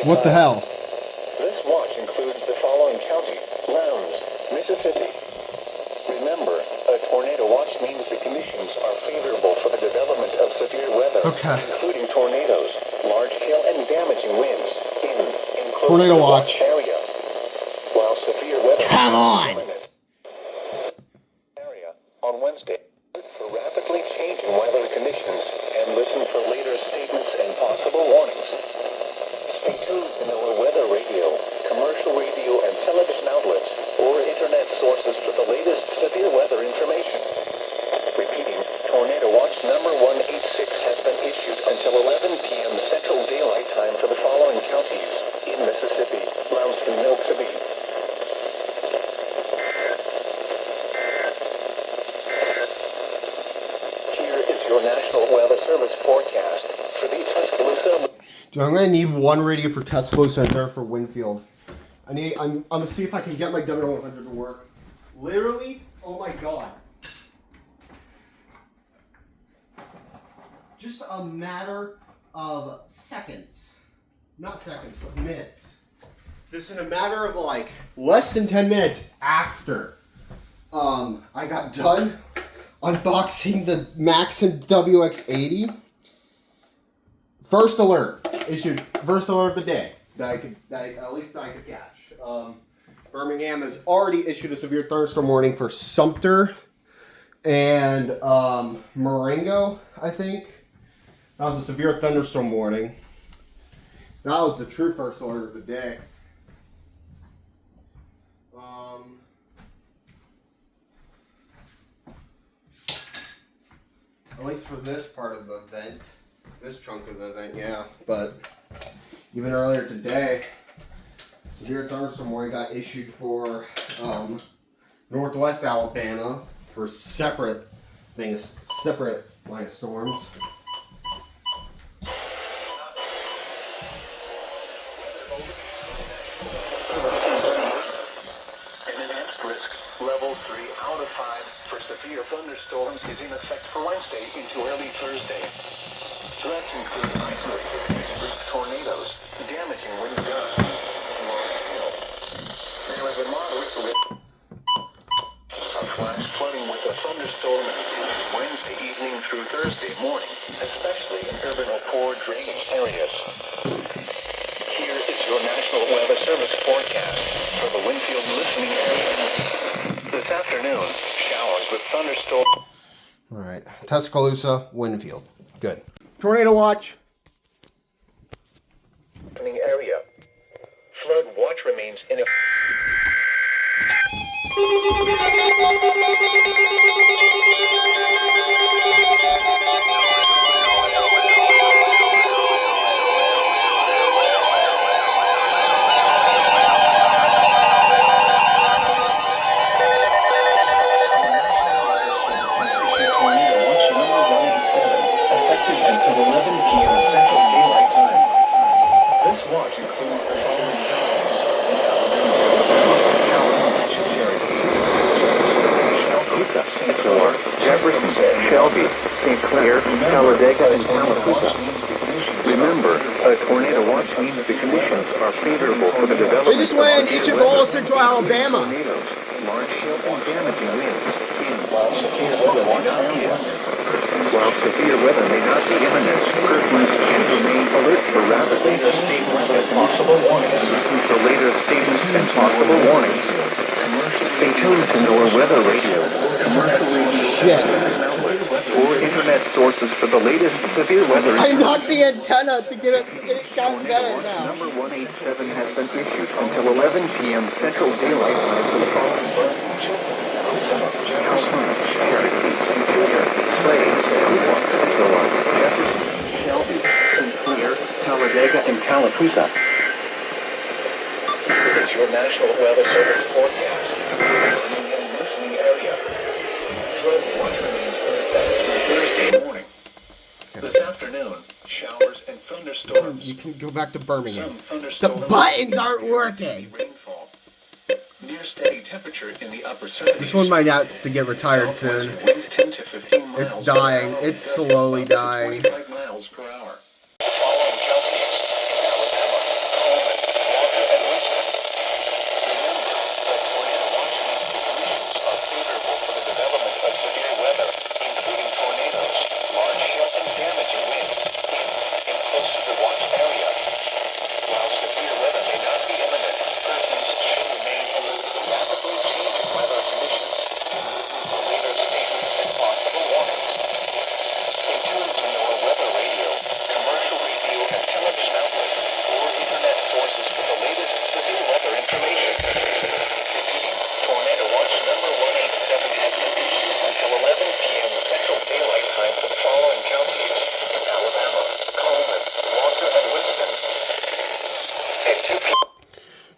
What the hell? This watch includes the following counties: Lowndes, Mississippi. Remember, a tornado watch means the conditions are favorable for the development of severe weather, including tornadoes, large hail, and damaging winds in close Tornado to the watch area. While severe weather Come on! area on Wednesday, look for rapidly changing weather conditions and listen for later statements and possible warnings. Stay tuned to our weather radio, commercial radio, and television outlets, or internet sources for the latest severe weather information. Repeating, Tornado Watch number 186 has been issued until 11 p.m. Central Daylight Time for the following counties in Mississippi: Lowndes and Mississippi. Here is your National Weather Service forecast for the Tuscaloosa. Dude, I'm gonna need one radio for Tuscaloosa and there for Winfield. I'm gonna see if I can get my W100 to work. Literally, oh my god. Just a matter of seconds. Not seconds, but minutes. This is a matter of like less than 10 minutes after I got done unboxing the Maxim WX80. First alert issued. First alert of the day that at least I could catch. Birmingham has already issued a severe thunderstorm warning for Sumter and Marengo, I think. That was a severe thunderstorm warning. That was the true first alert of the day. At least for this part of the event. This chunk of the event, yeah. But even earlier today, severe thunderstorm warning got issued for Northwest Alabama for separate things, separate line of storms. Level 3 out of 5 for severe thunderstorms is in effect for Wednesday into early Thursday. Threats include isolated dispersed tornadoes, damaging wind gusts, and large hail. There is a moderate risk of flash flooding with a thunderstorm Wednesday evening through Thursday morning, especially in urban or poor draining areas. Here is your National Weather Service forecast for the Winfield listening area. This afternoon, showers with thunderstorms. All right, Tuscaloosa, Winfield. Good. Tornado watch. Area. Flood watch remains in effect. Until 11 p.m. Central Daylight Time. This watch includes the following St. Clair, Jefferson, Shelby, St. Clair, Talladega, and Tallapoosa. Remember, a tornado watch means the conditions are favorable for the development. They just went in each of all Central Alabama. Tornadoes, large hail, and damaging winds. While severe weather may not be imminent. While severe weather may not be imminent, persons can remain alert for rapidly statements and possible warnings. Listen for later statements and possible warnings. Stay tuned to our weather radio, commercial radio, or internet sources for the latest severe weather. I knocked the antenna to get it. It got better now. Number 187 has been issued until 11 p.m. Central Daylight Time for the following. Cherokee, Superior, Slade, Zilla, Jefferson, Shelby, St. Clair, Talladega, and Tallapoosa. It's your National Weather Service forecast. Birmingham listening area. Flood watch remains in effect through Thursday morning. This afternoon, showers and thunderstorms. You can go back to Birmingham. Some The thunderstorms. buttons aren't working. Rainfall. Near steady temperature in the upper 70s. This one might have to get retired soon. Winds 10 to 15 miles It's dying. per hour. It's slowly dying. 25 miles per hour. The following counties in Alabama: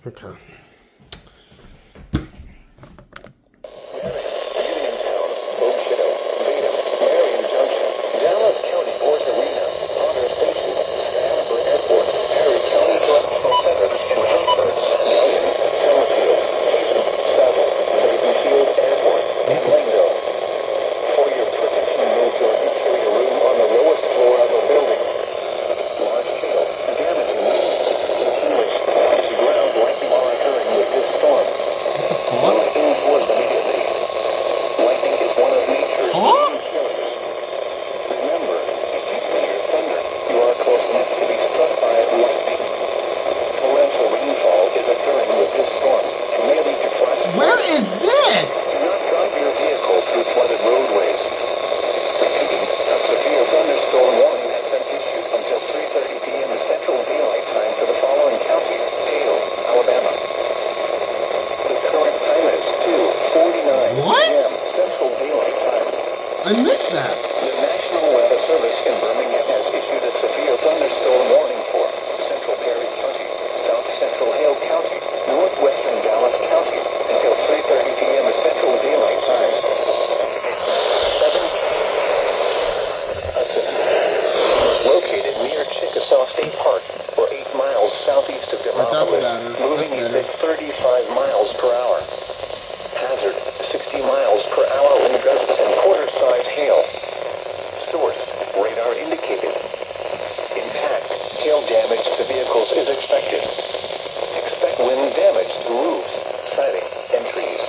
Okay. Uniontown, Oak Hill, Vaden, Marion Junction, Dallas County Boys Arena, Potter Station, Stafford Airport, Perry County Correctional Center, and Rockford, Gillian, Summerfield, Hazen, Saville, Ravenfield Airport, and Langdale. For your protection, move to an interior room on the lowest floor of a building. Large hail, damaging winds, continuous clouds to ground lightning are occurring with this storm. Move indoors immediately. Lightning is one of nature's leading killers. Remember, if you hear thunder, you are close enough to be struck by lightning. Torrential rainfall is occurring with this storm and may lead to flash flooding. Where is this? Do not drive your vehicle through flooded roadways. Repeating, a severe thunderstorm warning has been issued until 3:30 p.m. Central Daylight Time for the following counties: Hale, Alabama. The current time is 2:49 What? p.m. Central Daylight Time. I missed that. The National Weather Service in Birmingham has issued a severe thunderstorm warning for Central Perry County, South Central Hale County, Northwestern Dallas County until 3:30 p.m. Central Daylight Time. Was located near Chickasaw State Park, or 8 miles southeast of That's Demopolis, better. moving That's east better. at 35 miles per hour. Hazard, 60 miles per hour wind gusts and quarter-size hail. Source, radar indicated. Impact, hail damage to vehicles is expected. Expect wind damage to roofs, siding, and trees.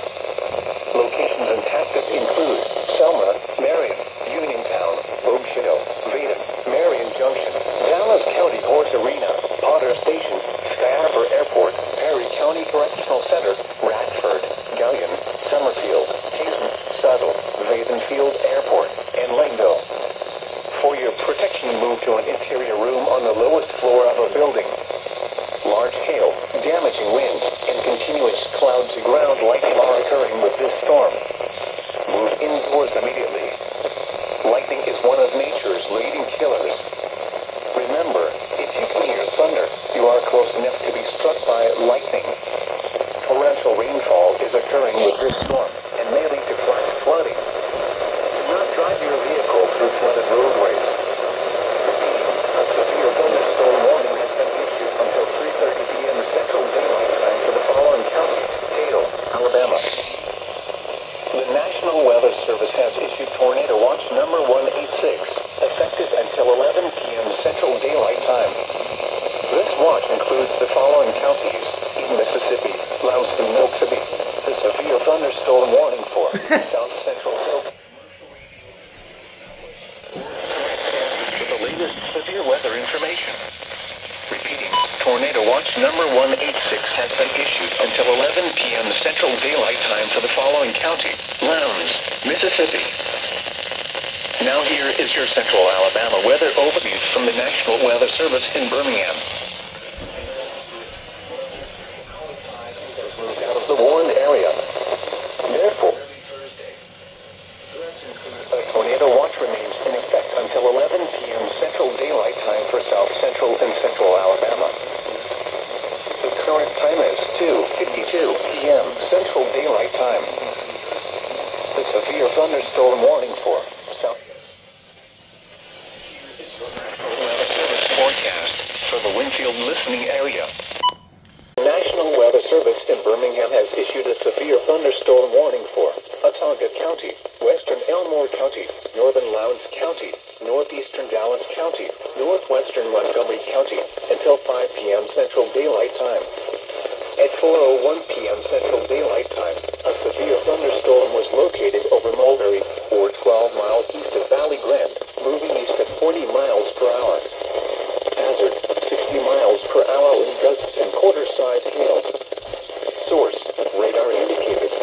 Locations and tactics include Selma, Marion, Uniontown, Oak Hill, Vaden, Marion Junction, Dallas County Horse Arena, Potter Station, Stafford Airport, Perry County Correctional Center, Radford, Gillian, Summerfield, Hazen, Saville, Ravenfield Airport, and Langdale. For your protection, move to an interior room on the lowest floor of a building. Large hail, damaging winds, and continuous cloud-to-ground lightning are occurring with this storm. Move indoors immediately. Lightning is one of nature's leading killers. Remember, if you can hear thunder, you are close enough to be struck by lightning. Torrential rainfall is occurring with this storm and may lead to flash flooding. Do not drive your vehicle through flooded roadways. A severe thunderstorm warning has been issued until 3:30 p.m. Central Daylight Time for the following counties: Hale, Alabama. The National Weather Service has issued Tornado Watch number 186, effective until 11 p.m. Central Daylight Time. This watch includes the following counties: in Mississippi, Lansing, Milkseby. The severe thunderstorm warning for South Central Hill. For the latest severe weather information. Repeating, Tornado Watch number 186 has been issued until 11 p.m. Central Daylight Time for the following county: Lowndes, Mississippi. Now here is your Central Alabama weather overview from the National Weather Service in Birmingham. Moved out of the warned area. Therefore, a tornado watch remains in effect until 11 p.m. Central Daylight Time for South Central and Central Alabama. The current time is 2:52 p.m. Central Daylight Time. The severe thunderstorm warning for South. Here is your National Weather Service forecast for the Winfield listening area. The National Weather Service in Birmingham has issued a severe thunderstorm warning for Autauga County, Western Elmore County, Northern Lowndes County, Northeastern Dallas County, Northwestern Montgomery County until 5 p.m. Central Daylight Time. At 4:01 p.m. Central Daylight Time, a severe thunderstorm was located over Mulberry, or 12 miles east of Valley Grande, moving east at 40 miles per hour. Hazard, 60 miles per hour wind gusts and quarter-size hail. Source, radar indicated.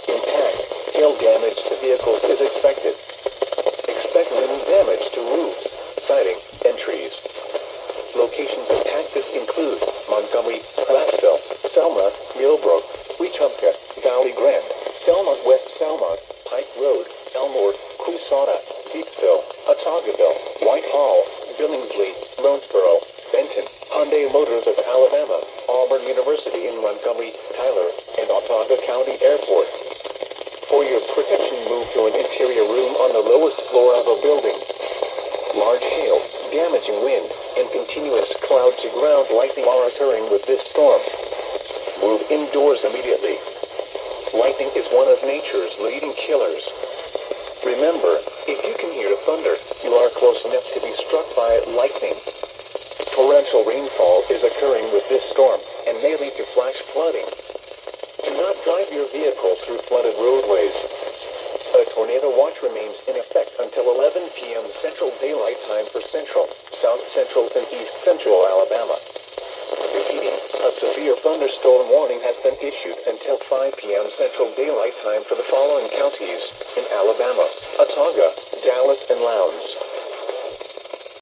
Impact, hail damage to vehicles is expected. Expect wind damage to roofs, siding, and trees. Locations and tactics include Montgomery, Clarksville, Selma, Millbrook, Wetumpka, Valley Grande, Selma West Selma, Pike Road, Elmore, Coushatta, Deepsville, Autaugaville, Whitehall. hail, damaging wind, and continuous cloud-to-ground lightning are occurring with this storm. Move indoors immediately. Lightning is one of nature's leading killers. Remember, if you can hear thunder, you are close enough to be struck by lightning. Torrential rainfall is occurring with this storm and may lead to flash flooding. Do not drive your vehicle through flooded roadways. A tornado watch remains in effect until 11 p.m. Central Daylight Time for Central, South Central, and East Central Alabama. Repeating, a severe thunderstorm warning has been issued until 5 p.m. Central Daylight Time for the following counties in Alabama: Autauga, Dallas, and Lowndes.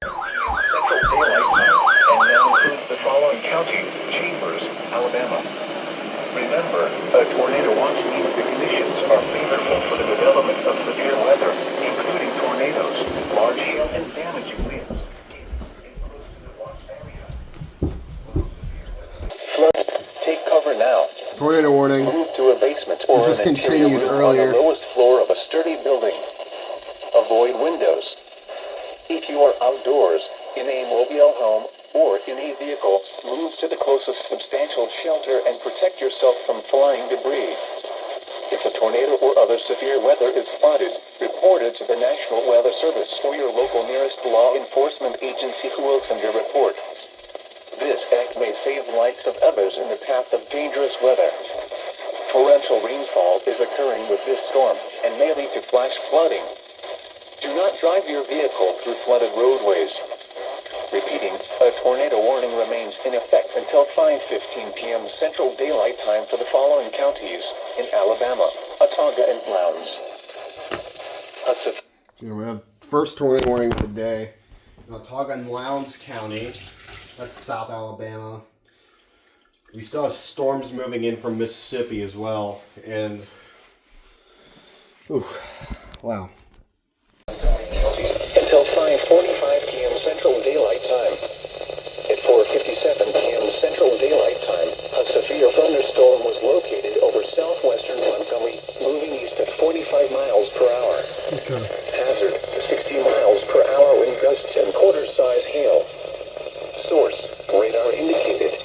Central Daylight Time and now includes the following counties: Chambers, Alabama. Remember, a tornado watch means the conditions are favorable for the development of severe weather, including tornadoes, large hail, and damaging winds. Flood. Take cover now. Tornado warning. Move to a basement or This was an interior continued room earlier. on the lowest floor of a sturdy building. Avoid windows. If you are outdoors, in a mobile home, or in a vehicle, move to the closest substantial shelter and protect yourself from flying debris. If a tornado or other severe weather is spotted, report it to the National Weather Service or your local nearest law enforcement agency who will send a report. This act may save the lives of others in the path of dangerous weather. Torrential rainfall is occurring with this storm and may lead to flash flooding. Do not drive your vehicle through flooded roadways. Repeating, a tornado warning remains in effect until 5:15 p.m. Central Daylight Time for the following counties in Alabama: Autauga and Lowndes. So we have first tornado warning of the day. Autauga and Lowndes County. That's South Alabama. We still have storms moving in from Mississippi as well. And wow. Until 5:45 p.m. Central Daylight Time. At 4:57 p.m. Central Daylight Time, a severe thunderstorm was located over southwestern Montgomery, moving east at 45 miles per hour. Okay. Hazard, 60 miles per hour wind gusts and quarter-size hail. Source, radar indicated.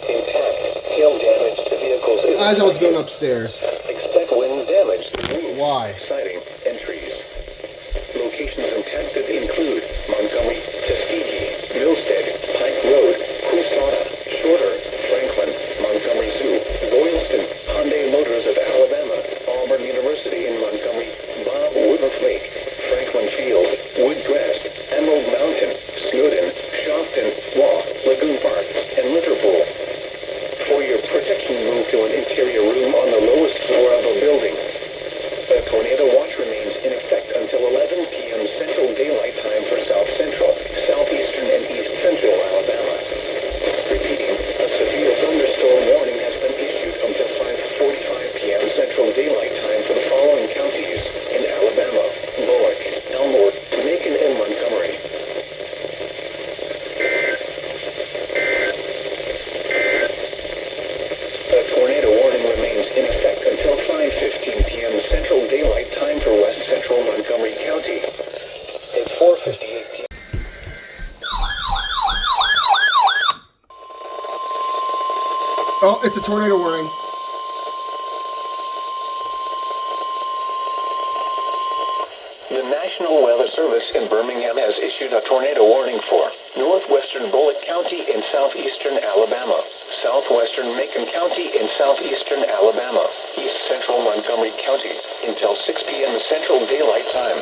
Intact, hail damage to vehicles is As I was going upstairs. Expect wind damage to roofs, Why? siding, and trees. Locations impacted include Montgomery, Tuskegee, Milstead, Pike Road, Coushatta, Shorter, Franklin, Montgomery Zoo, Boylston, Hyundai Motors of Alabama, Auburn University in Montgomery, Bob Woodruff Lake, Franklin Field, Woodgrass, Emerald Mountain, Snowden, Shopton, Waugh, Lagoon Park, and Liverpool. For your protection, move to an interior room on the lowest floor of a building. A tornado watch remains in effect until 11 p.m. Central Daylight Time for South Central, Southeastern, and East Central Alabama. Repeating, a severe thunderstorm warning has been issued until 5:45 p.m. Central Daylight Time for the following counties in Alabama: Bullock, Elmore, Macon, and Montgomery. A tornado warning remains in effect until 5:15 p.m. Central Daylight Time for West Central Montgomery County. At 4:58 p.m. Oh, it's a tornado warning. The National Weather Service in Birmingham has issued a tornado warning for northwestern Bullock County in southeastern Alabama, southwestern Macon County in southeastern Alabama, east central Montgomery County, until 6 p.m. Central Daylight Time.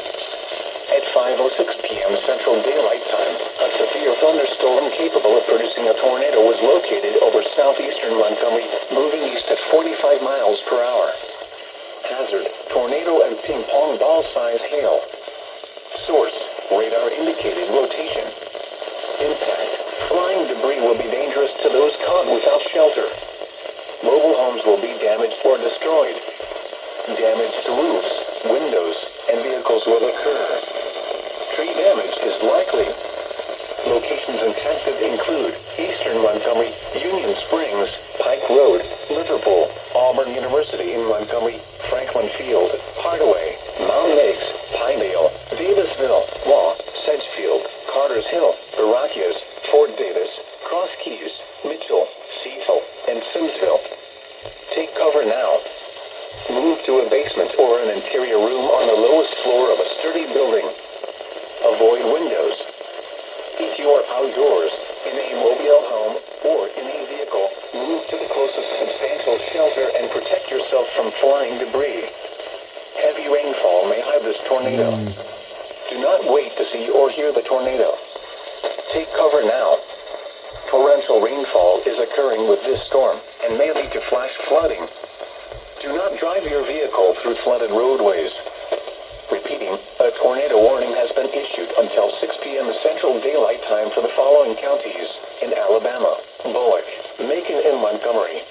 At 5:06 p.m. Central Daylight Time, a severe thunderstorm capable of producing a tornado was located over southeastern Montgomery, moving east at 45 miles per hour. Hazard, tornado and ping-pong ball-size hail. Source, radar indicated rotation. Impact, flying debris will be dangerous to those caught without shelter. Mobile homes will be damaged or destroyed. Damage to roofs, windows, and vehicles will occur. Tree damage is likely. Locations impacted include eastern Montgomery, Union Springs, Pike Road, Liverpool, Auburn University in Montgomery, Franklin Field, Hardaway, Mountain Lakes, Pinedale, Davisville, Waugh, Sedgefield, Potter's Hill, Barracias, Fort Davis, Cross Keys, Mitchell, Cecil, and Simsville. Take cover now. Move to a basement or an interior room on the lowest floor of a sturdy building. Avoid windows. If you are outdoors, in a mobile home, or in a vehicle, move to the closest substantial shelter and protect yourself from flying debris. Heavy rainfall may hide this tornado. Do not wait to see or hear the tornado. Take cover now. Torrential rainfall is occurring with this storm and may lead to flash flooding. Do not drive your vehicle through flooded roadways. Repeating, a tornado warning has been issued until 6 p.m. Central Daylight Time for the following counties in Alabama: Bullock, Macon, and Montgomery.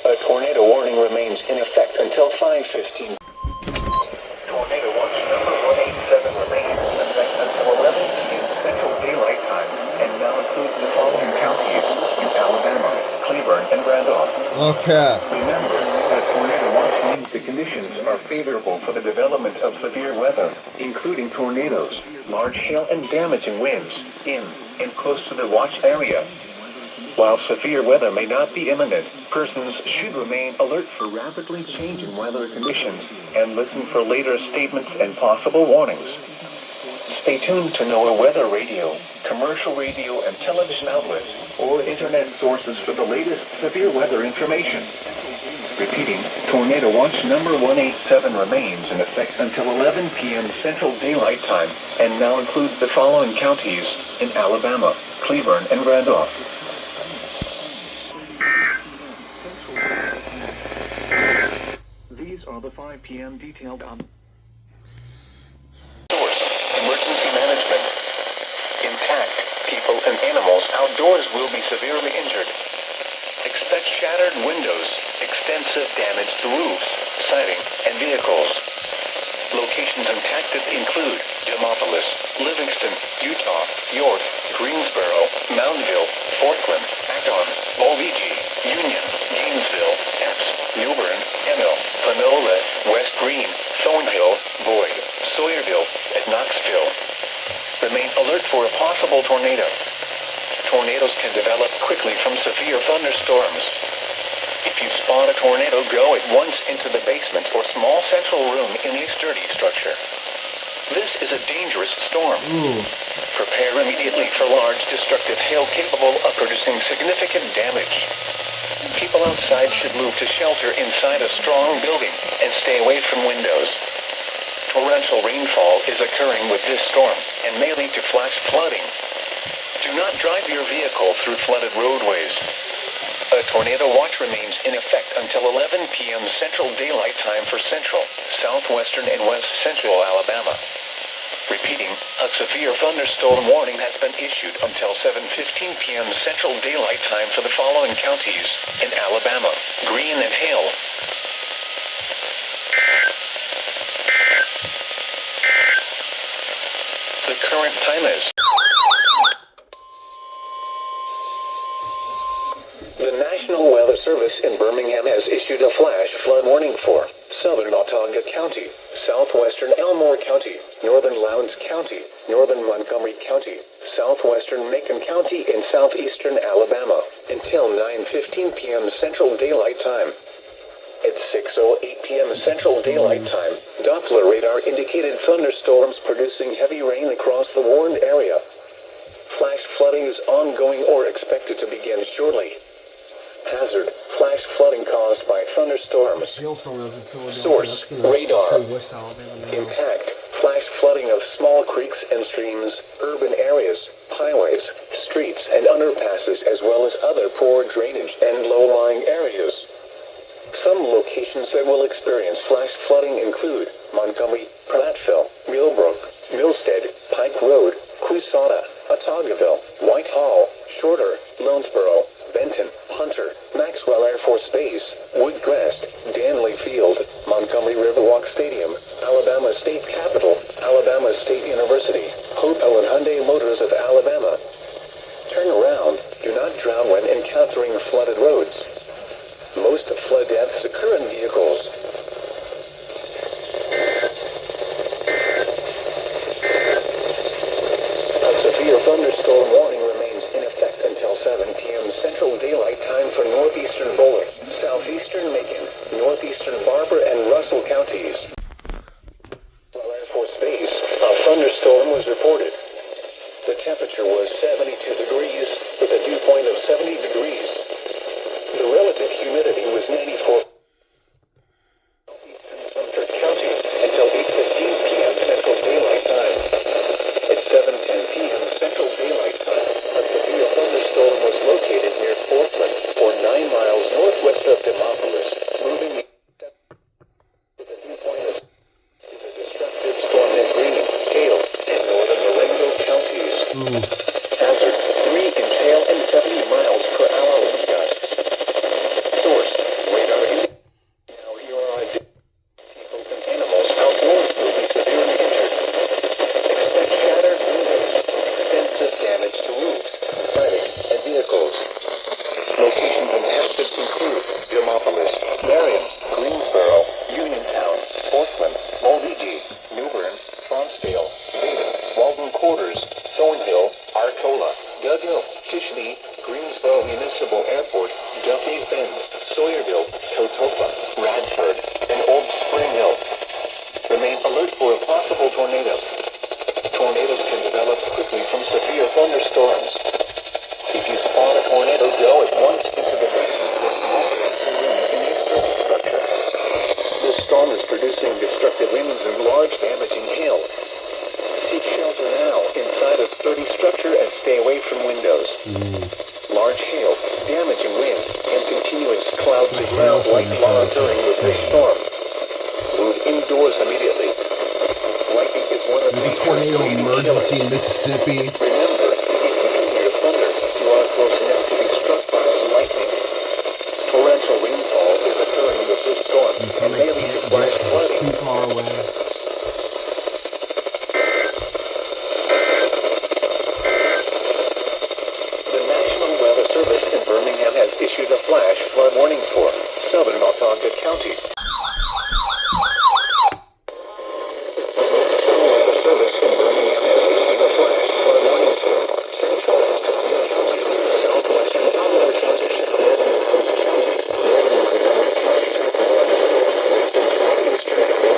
A tornado warning remains in effect until 5:15. Tornado watch number 187 remains in effect until 11 p.m. Central Daylight Time and now includes the following counties in Alabama: Cleburne and Randolph. Okay. Remember that tornado watch means the conditions are favorable for the development of severe weather, including tornadoes, large hail, and damaging winds in and close to the watch area. While severe weather may not be imminent, persons should remain alert for rapidly changing weather conditions and listen for later statements and possible warnings. Stay tuned to NOAA Weather Radio, commercial radio and television outlets, or internet sources for the latest severe weather information. Repeating, tornado watch number 187 remains in effect until 11 p.m. Central Daylight Time and now includes the following counties in Alabama: Cleburne and Randolph. These are the 5 p.m. detailed on source, emergency management. Intact, people and animals outdoors will be severely injured. Expect shattered windows, extensive damage to roofs, siding, and vehicles. Locations impacted include Demopolis, Livingston, Utah, York, Greensboro, Moundville, Forkland, Acton, Bemidji, Union, Gainesville, Epps, New Bern, Enno, Panola, West Green, Thornhill, Boyd, Sawyerville, and Knoxville. Remain alert for a possible tornado. Tornadoes can develop quickly from severe thunderstorms. If you spot a tornado, go at once into the basement or small central room in a sturdy structure. This is a dangerous storm. Prepare immediately for large destructive hail capable of producing significant damage. People outside should move to shelter inside a strong building and stay away from windows. Torrential rainfall is occurring with this storm and may lead to flash flooding. Do not drive your vehicle through flooded roadways. A tornado watch remains in effect until 11 p.m. Central Daylight Time for central, southwestern, and west central Alabama. Repeating, a severe thunderstorm warning has been issued until 7:15 p.m. Central Daylight Time for the following counties in Alabama: Greene and Hale. The current time is The National Weather Service in Birmingham has issued a flash flood warning for southern Autauga County, southwestern Elmore County, northern Lowndes County, northern Montgomery County, southwestern Macon County, and southeastern Alabama until 9:15 p.m. Central Daylight Time. At 6:08 p.m. Central Daylight Time, Doppler radar indicated thunderstorms producing heavy rain across the warned area. Flash flooding is ongoing or expected to begin shortly. Hazard: flash flooding caused by thunderstorms. Hailstorm is in Philadelphia. Source: That's gonna radar. say West Alabama now. Impact: flash flooding of small creeks and streams, urban areas, highways, streets, and underpasses, as well as other poor drainage and low-lying areas. Some locations that will experience flash flooding include Montgomery, Prattville, Millbrook, Milstead, Pike Road, Quisada, Autaugaville, Whitehall, Shorter, Lonesboro, Benton, Hunter, Maxwell Air Force Base, Woodcrest, Danley Field, Montgomery Riverwalk Stadium, Alabama State Capitol, Alabama State University, Opel and Hyundai Motors of Alabama. Turn around. Do not drown when encountering flooded roads. Most flood deaths occur in vehicles. Hazard, 3 in tail and 70 miles per hour wind gusts. Source, radar indicates. Now here are people and animals outdoors will be severely injured. Expect shattered windows, extensive damage to roofs, siding, and vehicles. Locations and hazards include Demopolis, Marion, Greensboro, Uniontown, Portland, Mulvey, New Bern, Fonsdale, Baden, Walden Quarters, Thornhill, Arcola, Dughill, Tishney, Greensboro Municipal Airport, Duffy Bend, Sawyerville, Totopa, Radford, and Old Spring Hill. Remain alert for a possible tornado. Tornadoes can develop quickly from severe thunderstorms. If you spot a tornado, go at once into the basement or small central room in a certain structure. This storm is producing destructive winds and large damaging hail. Seek shelter now inside a sturdy structure and stay away from windows. Large hail, damaging wind, and continuous clouds of ground white lava during this storm. Move indoors immediately. Lightning is one of There's a tornado emergency in Mississippi. Remember, if you can hear thunder, you are close enough to be struck by lightning. Torrential rainfall is occurring with this storm, and may lead to flash It's flooding. too far away. The National Weather Service in Birmingham has issued a flash flood warning for southern Onondaga County. The Weather Service in Birmingham has issued a flash flood warning for central Onondaga County, southwestern Elmore County, northern Coast County, northern Montgomery County, southeastern Alabama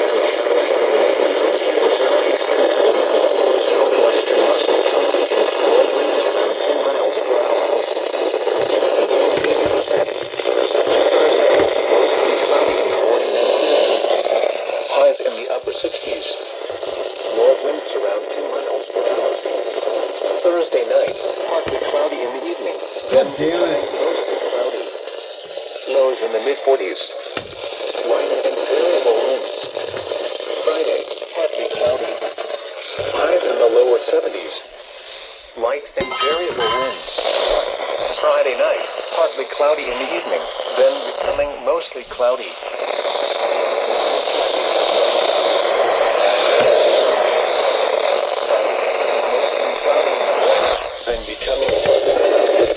County, southeastern Alabama, southwestern Russell County, all winds around 10 miles per hour. Highs in the upper 60s. North winds around 10 miles per hour. Thursday night, partly cloudy in the evening. God damn it. Mostly cloudy. Lows in the mid-40s. Light and variable winds. Friday, partly cloudy. Highs in the lower 70s. Light and variable winds. Friday night, partly cloudy in the evening, then becoming mostly cloudy. Then becoming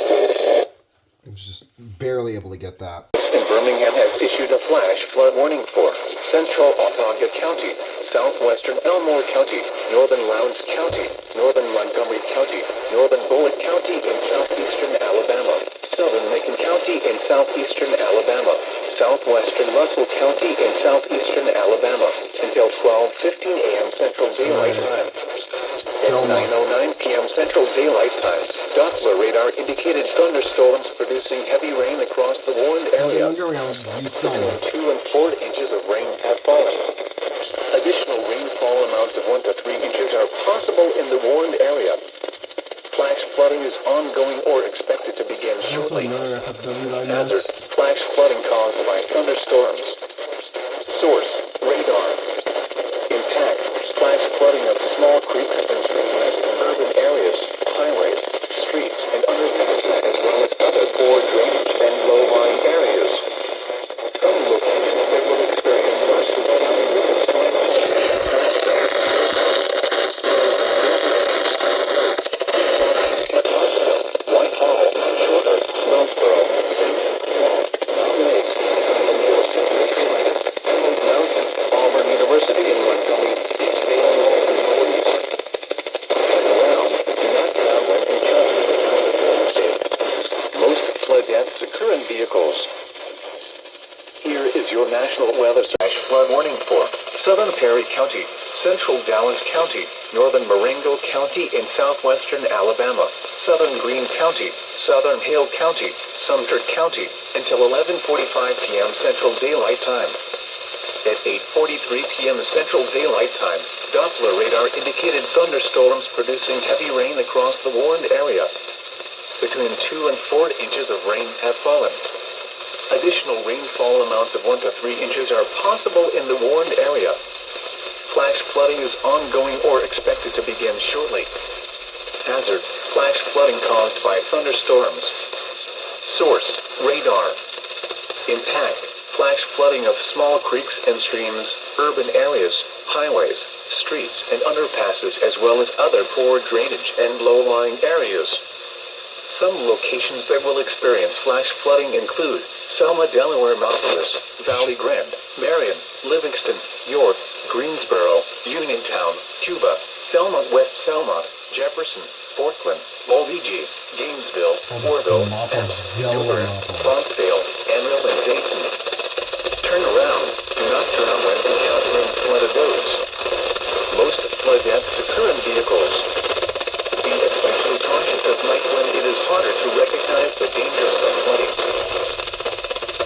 I was just barely able to get that. in Birmingham has issued a flash flood warning for central Onondaga County, southwestern Elmore County, northern Lowndes County, northern Montgomery County, northern Bullitt County in southeastern Alabama, southern Macon County in southeastern Alabama, southwestern Russell County in southeastern Alabama until 12:15 a.m. Central Daylight Time. So At much. 9:09 p.m. Central Daylight Time, Doppler radar indicated thunderstorms producing heavy rain across the warned area. Underground, you saw me. 2 and 4 inches of rain have fallen. Additional rainfall amounts of 1 to 3 inches are possible in the warned area. Flash flooding is ongoing or expected to begin There's also shortly. another FFW that I Hazard, missed. flash flooding caused by thunderstorms. Source, radar. Intact, flash flooding of small creeks and streams in urban areas, highways, streets, and underpasses, as well as other poor drainage and low-lying areas. Some locations that will experience flash flooding with the storm. Whitehall, Shorter, Mountboro, Mountain Lakes, York City, Emerald Mountain, Auburn University in Montgomery, East Bay, and around, do not travel and trust the time of Wednesday. Most flood deaths occur in vehicles. Here is your National Weather Service flood warning for southern Perry County, central Dallas County, northern Marengo County in southwestern Alabama, southern Greene County, southern Hale County, Sumter County, until 11:45 p.m. Central Daylight Time. At 8:43 p.m. Central Daylight Time, Doppler radar indicated thunderstorms producing heavy rain across the warned area. Between 2 and 4 inches of rain have fallen. Additional rainfall amounts of 1 to 3 inches are possible in the warned area. Flash flooding is ongoing or expected to begin shortly. Hazard: flash flooding caused by thunderstorms. Source: radar. Impact: flash flooding of small creeks and streams, urban areas, highways, streets, and underpasses, as well as other poor drainage and low-lying areas. Some locations that will experience flash flooding include Selma, Delaware, Metropolis, Valley Grande, Marion, Livingston, York, Greensboro, Uniontown, Cuba, Selma, West Selma, Jefferson, Portland, Walvigie, Gainesville, Warville, Demopolis, Emmett, Delaware, Newbern, Demopolis. Bronxville, Anvil, and Dayton. Turn around. Do not drown when encountering flooded roads. Most flood deaths occur in vehicles. Be especially cautious at night when it is harder to recognize the dangers of flooding.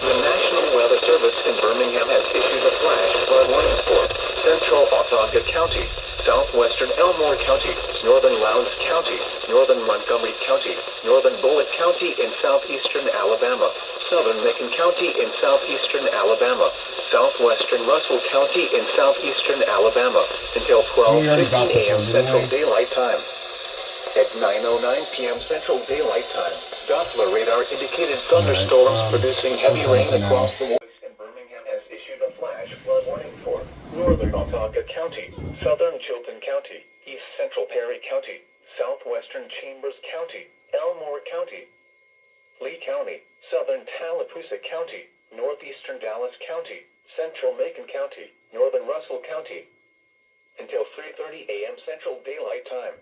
The National Weather Service in Birmingham has issued a flash flood warning for central Watauga County, southwestern Elmore County, northern Lowndes County, northern Montgomery County, northern Bullitt County in southeastern Alabama, southern Macon County in southeastern Alabama, southwestern Russell County in southeastern Alabama, until We already got 12:50 this a.m. one, didn't Central we? Daylight Time. At 9:09 p.m. Central Daylight Time, Doppler radar indicated thunderstorms producing heavy we're done rain for now. across the woods, and Birmingham has issued a flash flood warning for northern Watauga County, southern Chilton County, east central Perry County, southwestern Chambers County, Elmore County, Lee County, southern Tallapoosa County, northeastern Dallas County, central Macon County, northern Russell County, until 3:30 a.m. Central Daylight Time.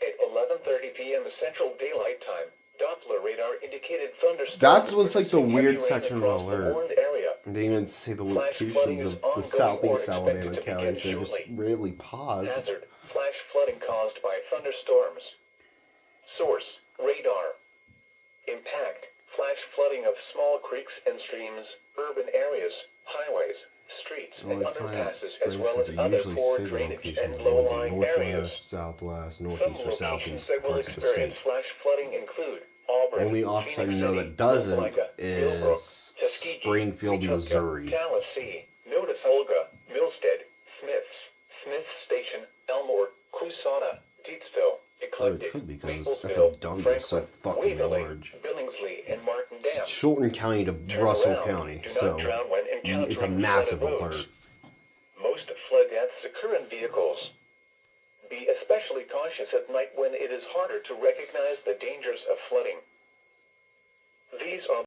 At 11:30 p.m. Central Daylight Time, Doppler radar indicated thunderstorms. That was like the producing weird heavy rain section of the across the alert. warned area. They didn't even say the Flash flooding locations is of the ongoing or southeast expected Alabama to counties. They begin just shortly. randomly paused. Hazard: flash flooding caused by thunderstorms. Source: radar. Impact: flash flooding of small creeks and streams, urban areas, highways, streets, The and only find it underpasses, as strange well because as they other usually poor say the drainage location and of the ones in low-lying areas. northwest, southwest, Some northeast, or locations southeast that will parts of the experience state. flash flooding include Auburn, Only office I Phoenix know City, that doesn't Opelika, Millbrook, is Tuskegee, Springfield, Wetumpka, Missouri. Tallahassee, Notice-Olga, Milstead, Smith Station, Elmore, Coushatta, Deatsville, Or it Eclectic, could be because Maplesville, FW is so Franklin, fucking Waverly, large. Billingsley, and Martin It's Dam. Chilton County to Turn Russell around. County, Do so not drown when encountering it's a massive flooded roads. alert. Most flood deaths occur in vehicles. Be especially cautious at night when it is harder to recognize the dangers of flooding. These are